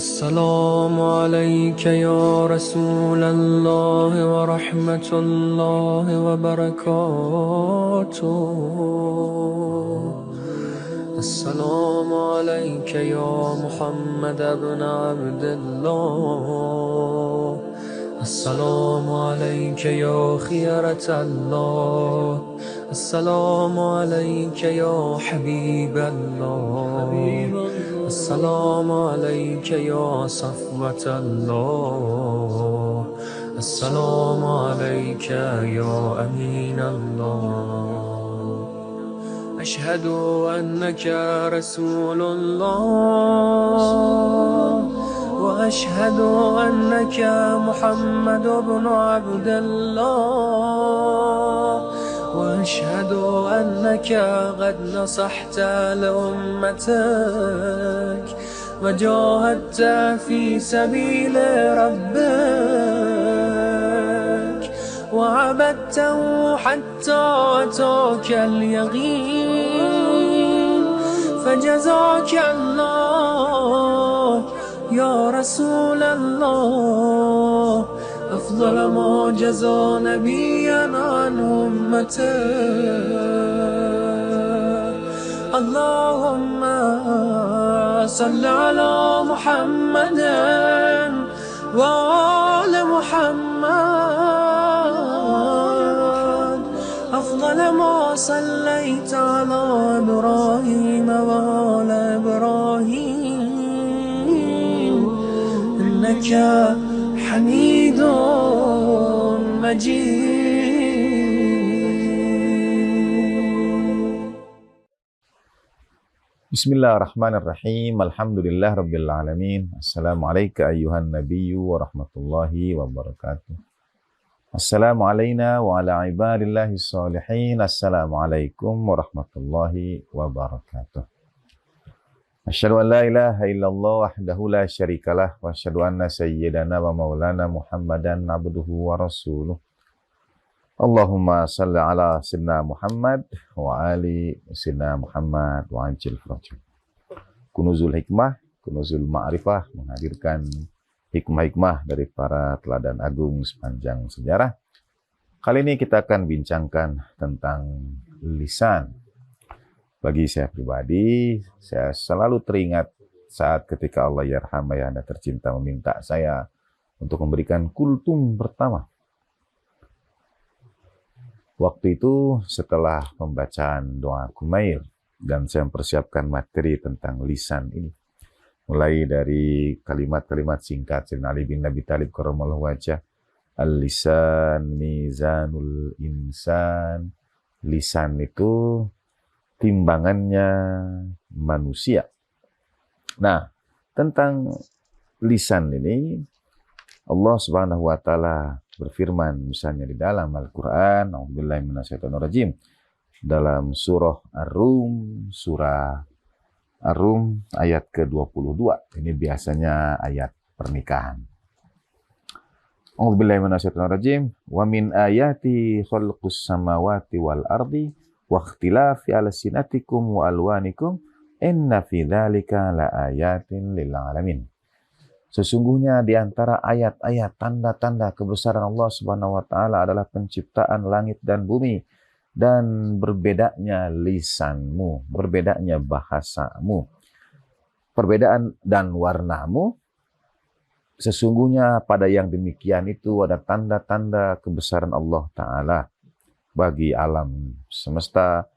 السلام عليك يا رسول الله ورحمة الله وبركاته. السلام عليك يا محمد بن عبد الله. السلام عليك يا خيرة الله. السلام عليك يا حبيب الله. السلام عليك يا صفوة الله. السلام عليك يا أمين الله. أشهد أنك رسول الله، وأشهد أنك محمد بن عبد الله، وأشهد أنك قد نصحت لأمتك وجاهدت في سبيل ربك وعبدته حتى أتاك اليقين. فجزاك الله يا رسول الله أفضل ما جزى نبيا عن أمته. اللهم صل على محمد وآل محمد أفضل ما صليت على إبراهيم وآل إبراهيم إنك حميد مجيد. Bismillahirrahmanirrahim. Alhamdulillah Rabbil Alamin. Assalamualaikum ayuhan nabiyyu wa rahmatullahi wa barakatuh. Assalamu alayna wa ala ibadillahi salihin. Assalamualaikum warahmatullahi wabarakatuh. Asyhadu an la ilaha illallah wahdahu la syarikalah wa asyhadu anna sayyidana wa maulana Muhammadan abduhu wa rasuluh. Allahumma salli ala sayyidina Muhammad wa ali sayyidina Muhammad wa ajil farajah. Kunuzul hikmah, kunuzul ma'rifah menghadirkan hikmah-hikmah dari para teladan agung sepanjang sejarah. Kali ini kita akan bincangkan tentang lisan. Bagi saya pribadi, saya selalu teringat saat ketika Allah yarham ayahanda tercinta meminta saya untuk memberikan kultum pertama. Waktu itu setelah pembacaan doa Kumair dan saya mempersiapkan materi tentang lisan ini. Mulai dari kalimat-kalimat singkat Sayyidina Ali bin Abi Thalib karramallahu wajhah, al-lisan mizanul insan. Lisan itu timbangannya manusia. Nah, tentang lisan ini Allah Subhanahu wa taala berfirman misalnya di dalam Al-Qur'an, a'udzubillahi minasyaitonirrajim, dalam surah Ar-Rum ayat ke-22. Ini biasanya ayat pernikahan. A'udzubillahi minasyaitonirrajim, wa min ayati khalqus samawati wal ardi wa ikhtilafi alsinatikum wa alwanikum inna fi dzalika laayatin lil alamin. Sesungguhnya di antara ayat-ayat tanda-tanda kebesaran Allah Subhanahu wa taala adalah penciptaan langit dan bumi dan berbedanya lisanmu, berbedanya bahasamu, perbedaan dan warnamu. Sesungguhnya pada yang demikian itu ada tanda-tanda kebesaran Allah taala bagi alam semesta,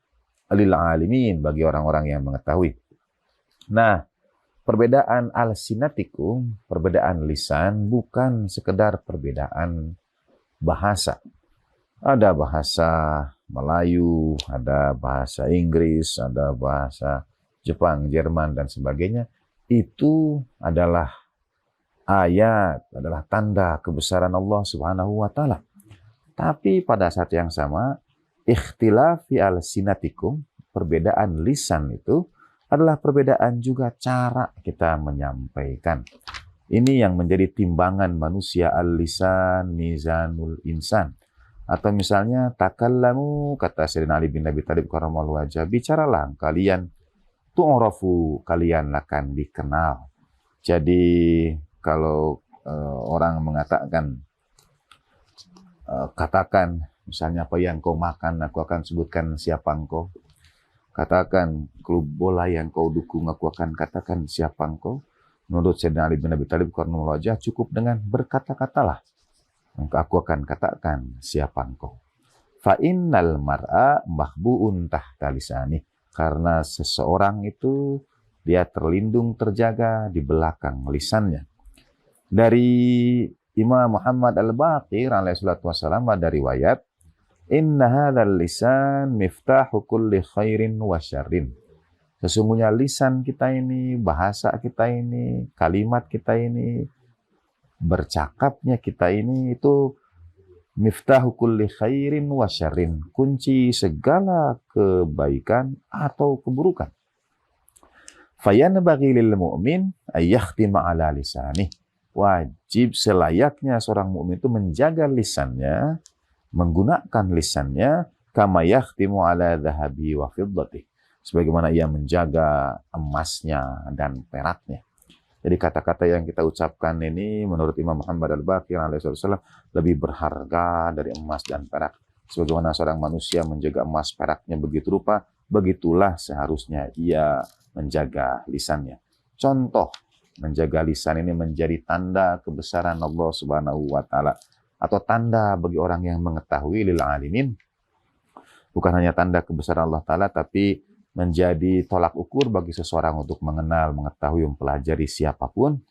lil alimin, bagi orang-orang yang mengetahui. Nah, perbedaan alsinatikum, perbedaan lisan, bukan sekedar perbedaan bahasa. Ada bahasa Melayu, ada bahasa Inggris, ada bahasa Jepang, Jerman, dan sebagainya. Itu adalah ayat, adalah tanda kebesaran Allah Subhanahu wa taala. Tapi pada saat yang sama, ikhtilafi alsinatikum, perbedaan lisan itu adalah perbedaan juga cara kita menyampaikan. Ini yang menjadi timbangan manusia, al-lisan mizanul insan. Atau misalnya takallamu, kata Sayyidina Ali bin Abi Thalib karramallahu wajhah, bicaralah kalian, tu'rafu, kalian akan dikenal. Jadi kalau orang mengatakan, katakan misalnya apa yang kau makan, aku akan sebutkan siapa engkau. Katakan klub bola yang kau dukung, aku akan katakan siapa engkau. Menurut Sayyidina Ali bin Abi Thalib karramallahu wajhah, cukup dengan berkata-katalah, maka aku akan katakan siapa engkau. Fa innal mar'a mahbu'un tahta lisani, karena seseorang itu dia terlindung, terjaga di belakang lisannya. Dari Imam Muhammad Al-Baqir alaihi salatu wassalam ada riwayat, inna hadzal lisan miftahu kulli khairin wa syarrin. Sesungguhnya lisan kita ini, bahasa kita ini, kalimat kita ini, bercakapnya kita ini itu miftahu kulli khairin wa syarrin, kunci segala kebaikan atau keburukan. Fayanbaghi lil mu'min ay yakhtima ala lisanih. Wajib selayaknya seorang mukmin itu menjaga lisannya, menggunakan lisannya kama yakhtimu ala dhahabi wa fiddati, sebagaimana ia menjaga emasnya dan peraknya. Jadi kata-kata yang kita ucapkan ini menurut Imam Muhammad Al-Baqir alaihi wasallam lebih berharga dari emas dan perak. Sebagaimana seorang manusia menjaga emas peraknya begitu rupa, begitulah seharusnya ia menjaga lisannya. Contoh, menjaga lisan ini menjadi tanda kebesaran Allah Subhanahu wa taala, atau tanda bagi orang yang mengetahui, lil alimin. Bukan hanya tanda kebesaran Allah taala, tapi menjadi tolak ukur bagi seseorang untuk mengenal, mengetahui, mempelajari siapapun.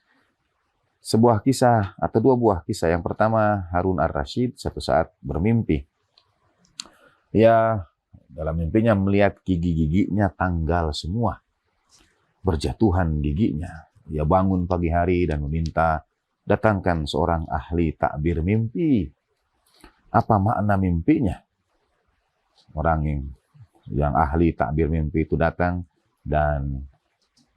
Sebuah kisah atau dua buah kisah. Yang pertama, Harun ar-Rasyid satu saat bermimpi. Ya, dalam mimpinya melihat gigi-giginya tanggal semua, berjatuhan giginya. Dia bangun pagi hari dan meminta, datangkan seorang ahli takbir mimpi. Apa makna mimpinya? Orang yang ahli takbir mimpi itu datang dan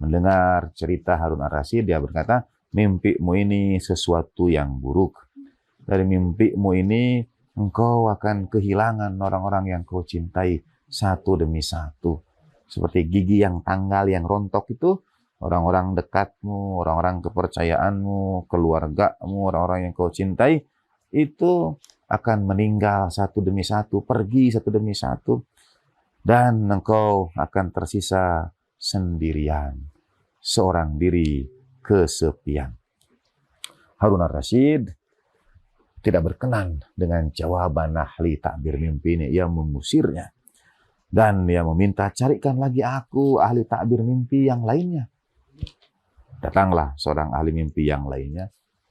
mendengar cerita Harun ar-Rasyid. Dia berkata, mimpimu ini sesuatu yang buruk. Dari mimpimu ini engkau akan kehilangan orang-orang yang kau cintai satu demi satu. Seperti gigi yang tanggal, yang rontok itu, orang-orang dekatmu, orang-orang kepercayaanmu, keluargamu, orang-orang yang kau cintai, itu akan meninggal satu demi satu, pergi satu demi satu, dan engkau akan tersisa sendirian, seorang diri, kesepian. Harun ar-Rasyid tidak berkenan dengan jawaban ahli takbir mimpi ini. Ia mengusirnya. Dan dia meminta, carikan lagi aku ahli takbir mimpi yang lainnya. Datanglah seorang ahli mimpi yang lainnya.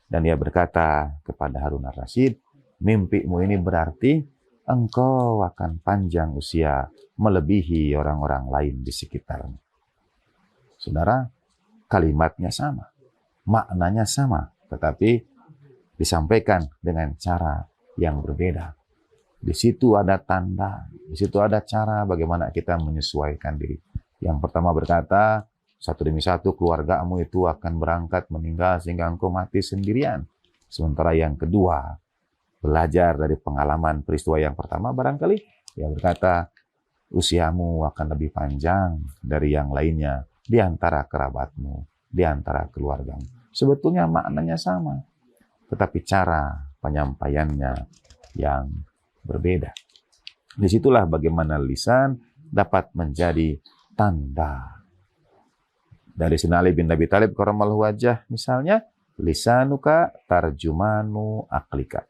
Dan dia berkata kepada Harun ar-Rasyid, mimpimu ini berarti engkau akan panjang usia melebihi orang-orang lain di sekitarmu. Saudara, kalimatnya sama, maknanya sama, tetapi disampaikan dengan cara yang berbeda. Di situ ada tanda, di situ ada cara bagaimana kita menyesuaikan diri. Yang pertama berkata, satu demi satu keluargamu itu akan berangkat meninggal sehingga engkau mati sendirian. Sementara yang kedua, belajar dari pengalaman peristiwa yang pertama barangkali, dia berkata, usiamu akan lebih panjang dari yang lainnya, di antara kerabatmu, di antara keluargamu. Sebetulnya maknanya sama, tetapi cara penyampaiannya yang berbeda. Disitulah bagaimana lisan dapat menjadi tanda. Dari Sayyidina Ali bin Abi Thalib karramallahu wajhah misalnya, lisanuka tarjumanu aklika.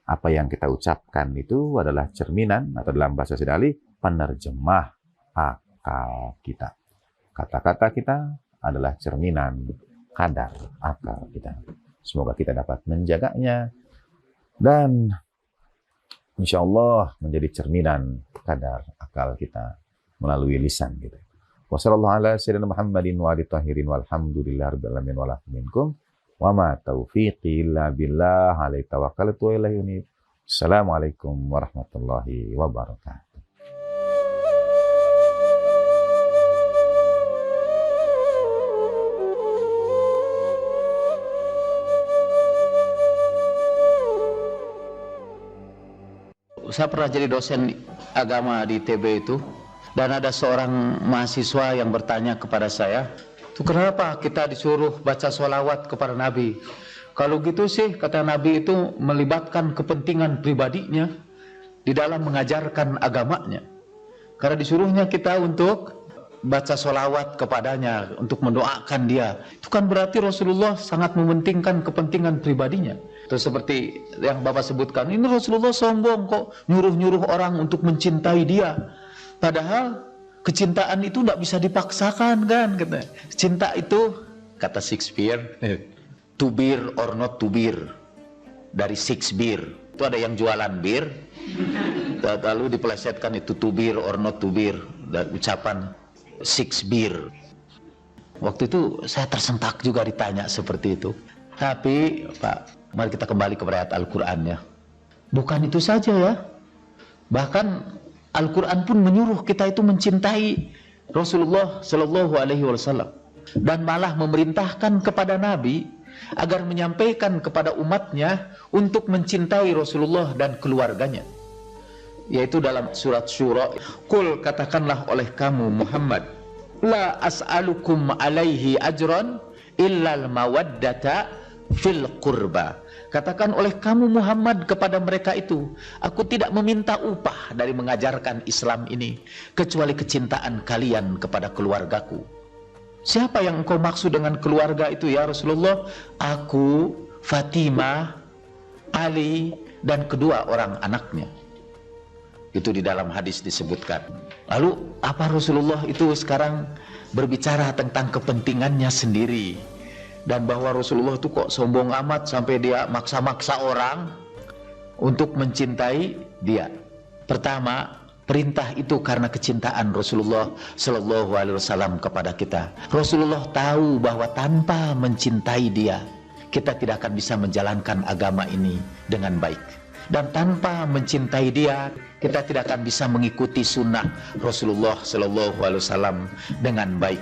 Apa yang kita ucapkan itu adalah cerminan, atau dalam bahasa Sayyidina Ali, penerjemah akal kita. Kata-kata kita adalah cerminan kadar akal kita. Semoga kita dapat menjaganya dan insya Allah menjadi cerminan kadar akal kita melalui lisan kita. Wassallallahu ala sayyidina Muhammadin wa alihi tahirin walhamdulillahi rabbil alamin wa lakum minkum wa ma taufiqi illa billah alaihi tawakkaltu wa ilaihi unib. Assalamualaikum warahmatullahi wabarakatuh. Saya pernah jadi dosen agama di TB itu, dan ada seorang mahasiswa yang bertanya kepada saya, Itu kenapa kita disuruh baca sholawat kepada Nabi? Kalau gitu sih, kata Nabi itu melibatkan kepentingan pribadinya di dalam mengajarkan agamanya. Karena disuruhnya kita untuk baca sholawat kepadanya, untuk mendoakan dia. Itu kan berarti Rasulullah sangat mementingkan kepentingan pribadinya. Itu seperti yang Bapak sebutkan, ini Rasulullah sombong kok, nyuruh-nyuruh orang untuk mencintai dia. Padahal kecintaan itu tidak bisa dipaksakan kan, kata. Cinta itu, kata Shakespeare, to beer or not to beer, dari six beer. Itu ada yang jualan bir, lalu dipelesetkan itu to beer or not to beer, dan ucapan six beer. Waktu itu saya tersentak juga ditanya seperti itu. Tapi Pak, mari kita kembali kepada ayat Al-Quran ya. Bukan itu saja ya, bahkan Al-Quran pun menyuruh kita itu mencintai Rasulullah Shallallahu Alaihi Wasallam, dan malah memerintahkan kepada Nabi agar menyampaikan kepada umatnya untuk mencintai Rasulullah dan keluarganya, yaitu dalam surat Syura, Qul, katakanlah oleh kamu Muhammad, la as'alukum alaihi ajran illal mawaddata fil qurba. Katakan oleh kamu Muhammad kepada mereka itu, aku tidak meminta upah dari mengajarkan Islam ini kecuali kecintaan kalian kepada keluargaku. Siapa yang engkau maksud dengan keluarga itu ya Rasulullah? Aku, Fatimah, Ali, dan kedua orang anaknya. Itu di dalam hadis disebutkan. Lalu apa Rasulullah itu sekarang berbicara tentang kepentingannya sendiri, dan bahwa Rasulullah itu kok sombong amat sampai dia maksa-maksa orang untuk mencintai dia. Pertama, perintah itu karena kecintaan Rasulullah Shallallahu Alaihi Wasallam kepada kita. Rasulullah tahu bahwa tanpa mencintai dia, kita tidak akan bisa menjalankan agama ini dengan baik. Dan tanpa mencintai dia, kita tidak akan bisa mengikuti sunnah Rasulullah Shallallahu Alaihi Wasallam dengan baik.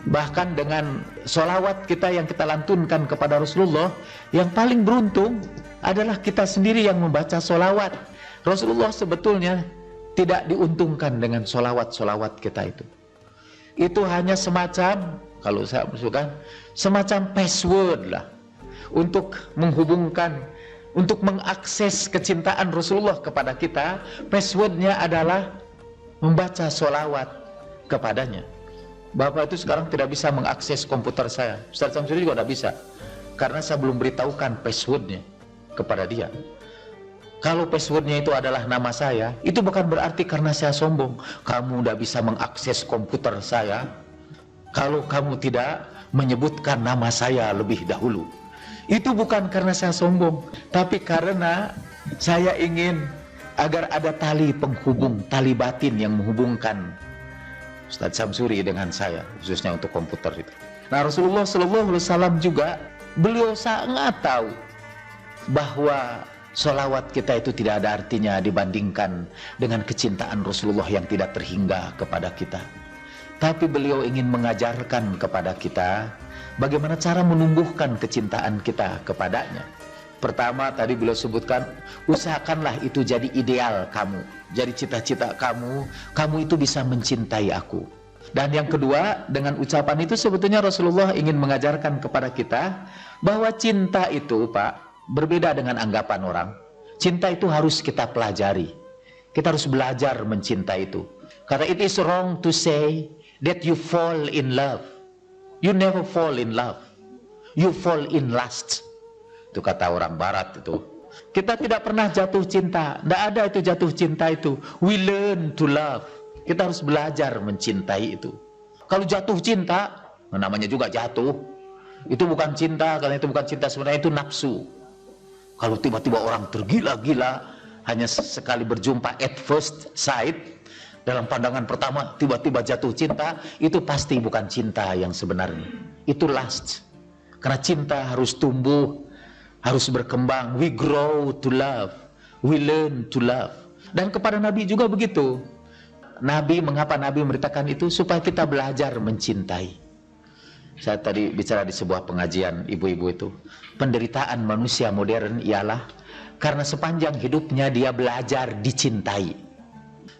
Bahkan dengan sholawat kita yang kita lantunkan kepada Rasulullah, yang paling beruntung adalah kita sendiri yang membaca sholawat. Rasulullah sebetulnya tidak diuntungkan dengan sholawat-sholawat kita itu. Itu hanya semacam, kalau saya masukkan, semacam password lah untuk menghubungkan, untuk mengakses kecintaan Rasulullah kepada kita. Passwordnya adalah membaca sholawat kepadanya. Bapak itu sekarang tidak bisa mengakses komputer saya, Ustaz Samsuri juga tidak bisa, karena saya belum beritahukan passwordnya kepada dia. Kalau passwordnya itu adalah nama saya, itu bukan berarti karena saya sombong, kamu tidak bisa mengakses komputer saya kalau kamu tidak menyebutkan nama saya lebih dahulu. Itu bukan karena saya sombong, tapi karena saya ingin agar ada tali penghubung, tali batin yang menghubungkan Ustaz Samsuri dengan saya, khususnya untuk komputer itu. Nah, Rasulullah Shallallahu Alaihi Wasallam juga, beliau sangat tahu bahwa sholawat kita itu tidak ada artinya dibandingkan dengan kecintaan Rasulullah yang tidak terhingga kepada kita. Tapi beliau ingin mengajarkan kepada kita bagaimana cara menumbuhkan kecintaan kita kepadanya. Pertama, tadi beliau sebutkan, usahakanlah itu jadi ideal kamu, jadi cita-cita kamu, kamu itu bisa mencintai aku. Dan yang kedua, dengan ucapan itu sebetulnya Rasulullah ingin mengajarkan kepada kita bahwa cinta itu, Pak, berbeda dengan anggapan orang. Cinta itu harus kita pelajari. Kita harus belajar mencintai itu. Karena it is wrong to say that you fall in love. You never fall in love. You fall in lust. Itu kata orang barat itu. Kita tidak pernah jatuh cinta. Tidak ada itu jatuh cinta itu. We learn to love. Kita harus belajar mencintai itu. Kalau jatuh cinta, namanya juga jatuh. Itu bukan cinta, karena itu bukan cinta, sebenarnya itu nafsu. Kalau tiba-tiba orang tergila-gila, hanya sekali berjumpa at first sight, dalam pandangan pertama tiba-tiba jatuh cinta, itu pasti bukan cinta yang sebenarnya. Itu lust. Karena cinta harus tumbuh, harus berkembang. We grow to love, we learn to love. Dan kepada Nabi juga begitu. Mengapa Nabi memberitakan itu? Supaya kita belajar mencintai. Saya tadi bicara di sebuah pengajian ibu-ibu itu, penderitaan manusia modern ialah karena sepanjang hidupnya dia belajar dicintai.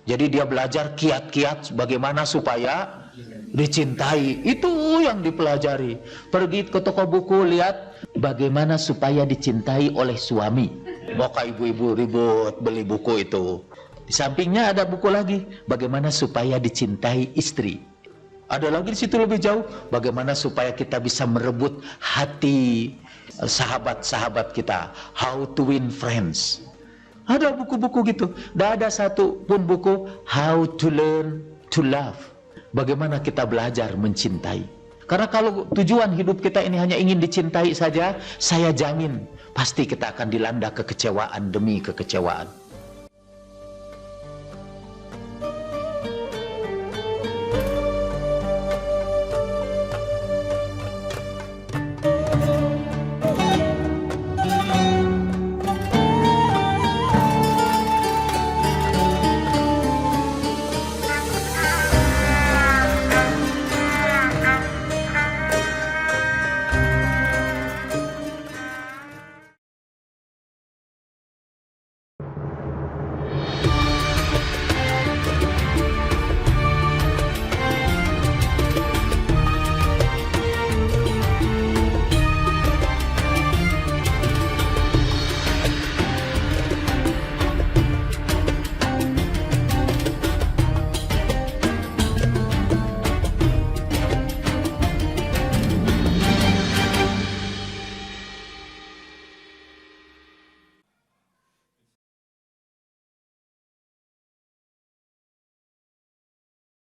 Jadi dia belajar kiat-kiat bagaimana supaya Dicintai, itu yang dipelajari. Pergi ke toko buku, lihat bagaimana supaya dicintai oleh suami. Maka ibu-ibu ribut beli buku itu. Di sampingnya ada buku lagi, bagaimana supaya dicintai istri. Ada lagi di situ lebih jauh, bagaimana supaya kita bisa merebut hati sahabat-sahabat kita. How to win friends. Ada buku-buku gitu. Tidak ada satu pun buku how to learn to love. Bagaimana kita belajar mencintai. Karena kalau tujuan hidup kita ini hanya ingin dicintai saja, saya jamin pasti kita akan dilanda kekecewaan demi kekecewaan.